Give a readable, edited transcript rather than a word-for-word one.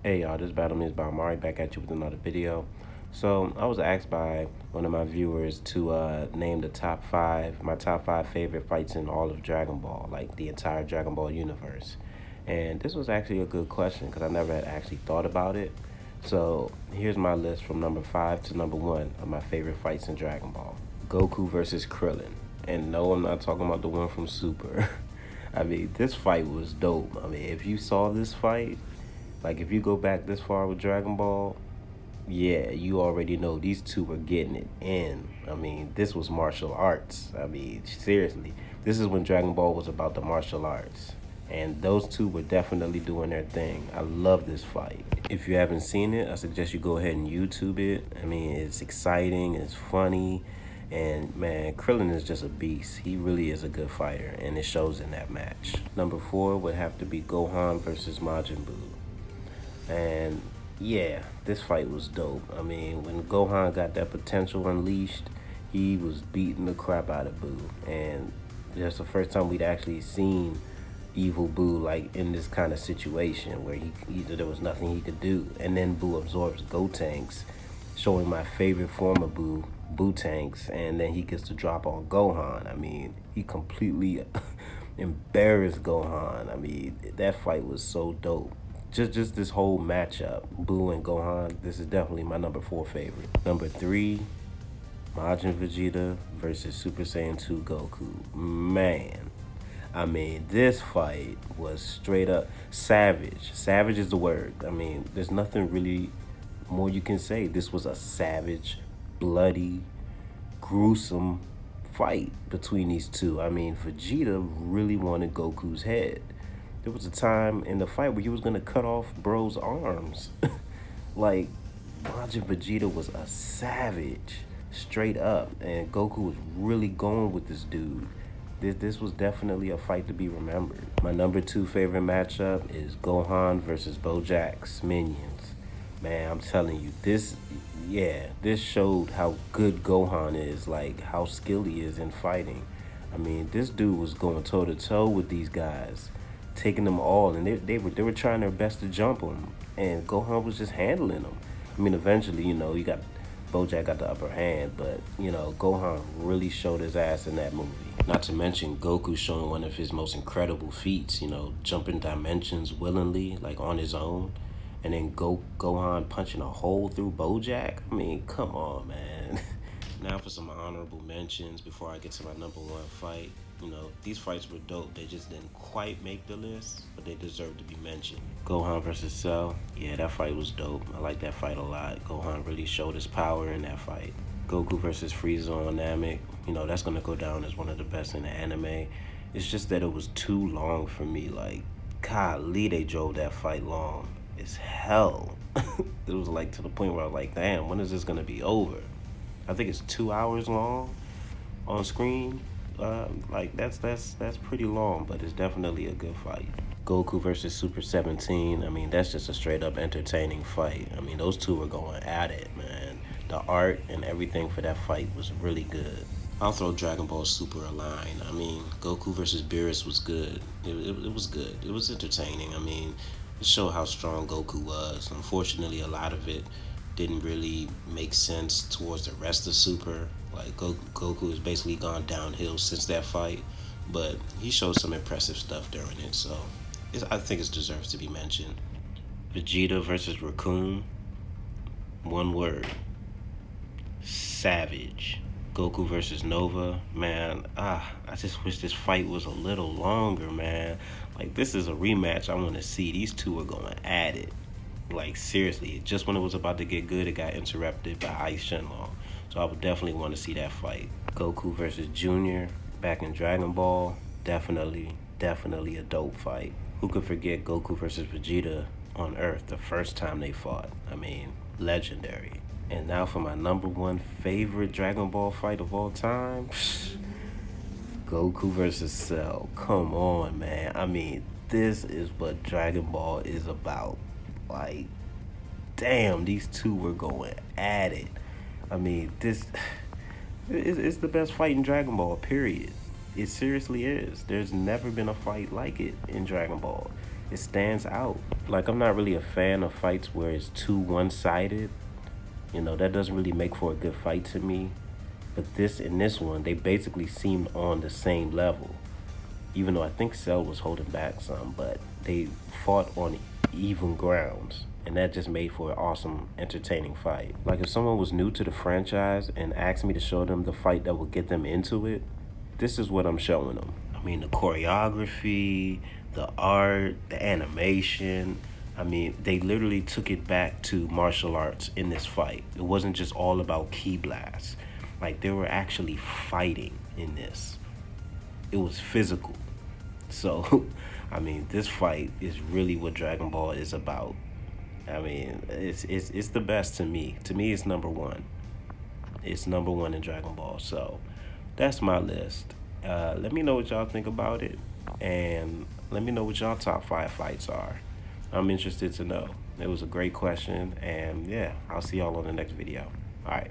Hey y'all, this battle is by Omari back at you with another video. So I was asked by one of my viewers to name the my top five favorite fights in all of Dragon Ball, like the entire Dragon Ball universe. And this was actually a good question because I never had actually thought about it. So here's my list from number five to number one of my favorite fights in Dragon Ball. Goku versus Krillin. And no, I'm not talking about the one from Super. I mean, this fight was dope. I mean, if you saw this fight, like if you go back this far with Dragon Ball, yeah, you already know these two were getting it in. I mean, this was martial arts. I mean, seriously, this is when Dragon Ball was about the martial arts. And those two were definitely doing their thing. I love this fight. If you haven't seen it, I suggest you go ahead and YouTube it. I mean, it's exciting, it's funny, and man, Krillin is just a beast. He really is a good fighter, and it shows in that match. Number four would have to be Gohan versus Majin Buu. And yeah, this fight was dope. I mean, when Gohan got that potential unleashed, he was beating the crap out of Boo. And that's the first time we'd actually seen evil Boo like in this kind of situation where there was nothing he could do. And then Boo absorbs Gotenks, showing my favorite form of Boo Tanks, and then he gets to drop on Gohan. I mean, he completely embarrassed Gohan. I mean, that fight was so dope. Just this whole matchup, Boo and Gohan, this is definitely my number four favorite. Number three, Majin Vegeta versus Super Saiyan 2 Goku. Man, I mean, this fight was straight up savage. Savage is the word. I mean, there's nothing really more you can say. This was a savage, bloody, gruesome fight between these two. I mean, Vegeta really wanted Goku's head. There was a time in the fight where he was gonna cut off bro's arms. Like, Majin Vegeta was a savage, straight up, and Goku was really going with this dude. This was definitely a fight to be remembered. My number two favorite matchup is Gohan versus Bojack's minions. Man, I'm telling you, this showed how good Gohan is, like how skilled he is in fighting. I mean, this dude was going toe to toe with these guys, taking them all, and they were trying their best to jump him, and Gohan was just handling them. I mean, eventually, you got Bojack got the upper hand, but Gohan really showed his ass in that movie. Not to mention Goku showing one of his most incredible feats, jumping dimensions willingly, like on his own, and then Gohan punching a hole through Bojack. I mean, come on, man. Now for some honorable mentions before I get to my number one fight. These fights were dope. They just didn't quite make the list, but they deserve to be mentioned. Gohan versus Cell. Yeah, that fight was dope. I like that fight a lot. Gohan really showed his power in that fight. Goku versus Frieza on Namek. That's going to go down as one of the best in the anime. It's just that it was too long for me. Like, golly, they drove that fight long as hell. It was like to the point where I was like, damn, when is this going to be over? I think it's 2 hours long on screen. Like that's pretty long, but it's definitely a good fight. Goku versus Super 17. I mean, that's just a straight up entertaining fight. I mean, those two were going at it, man. The art and everything for that fight was really good. I'll throw Dragon Ball Super a line. I mean, Goku versus Beerus was good. It was good. It was entertaining. I mean, it showed how strong Goku was. Unfortunately, a lot of it didn't really make sense towards the rest of Super. Like, Goku has basically gone downhill since that fight, but he showed some impressive stuff during it, so I think it deserves to be mentioned. Vegeta versus Raccoon. One word. Savage. Goku versus Nova. Man, I just wish this fight was a little longer, man. Like, this is a rematch I want to see. These two are going at it. Like, seriously, just when it was about to get good, it got interrupted by Ice Shenlong. So I would definitely want to see that fight. Goku versus Junior back in Dragon Ball. Definitely a dope fight. Who could forget Goku versus Vegeta on Earth the first time they fought? I mean, legendary. And now for my number one favorite Dragon Ball fight of all time. Goku versus Cell. Come on, man. I mean, this is what Dragon Ball is about. Like, damn, these two were going at it. I mean, this is the best fight in Dragon Ball, period. It seriously is. There's never been a fight like it in Dragon Ball. it stands out. Like, I'm not really a fan of fights where it's too one-sided. You know, that doesn't really make for a good fight to me. But in this one, they basically seemed on the same level. Even though I think Cell was holding back some, but they fought on even grounds. And that just made for an awesome, entertaining fight. Like, if someone was new to the franchise and asked me to show them the fight that would get them into it, this is what I'm showing them. I mean, the choreography, the art, the animation. I mean, they literally took it back to martial arts in this fight. It wasn't just all about ki blasts. Like, they were actually fighting in this. It was physical. So, I mean, this fight is really what Dragon Ball is about. I mean, it's the best to me. To me, it's number one. It's number one in Dragon Ball. So, that's my list. Let me know what y'all think about it, and let me know what y'all top 5 fights are. I'm interested to know. It was a great question, and yeah, I'll see y'all on the next video. All right.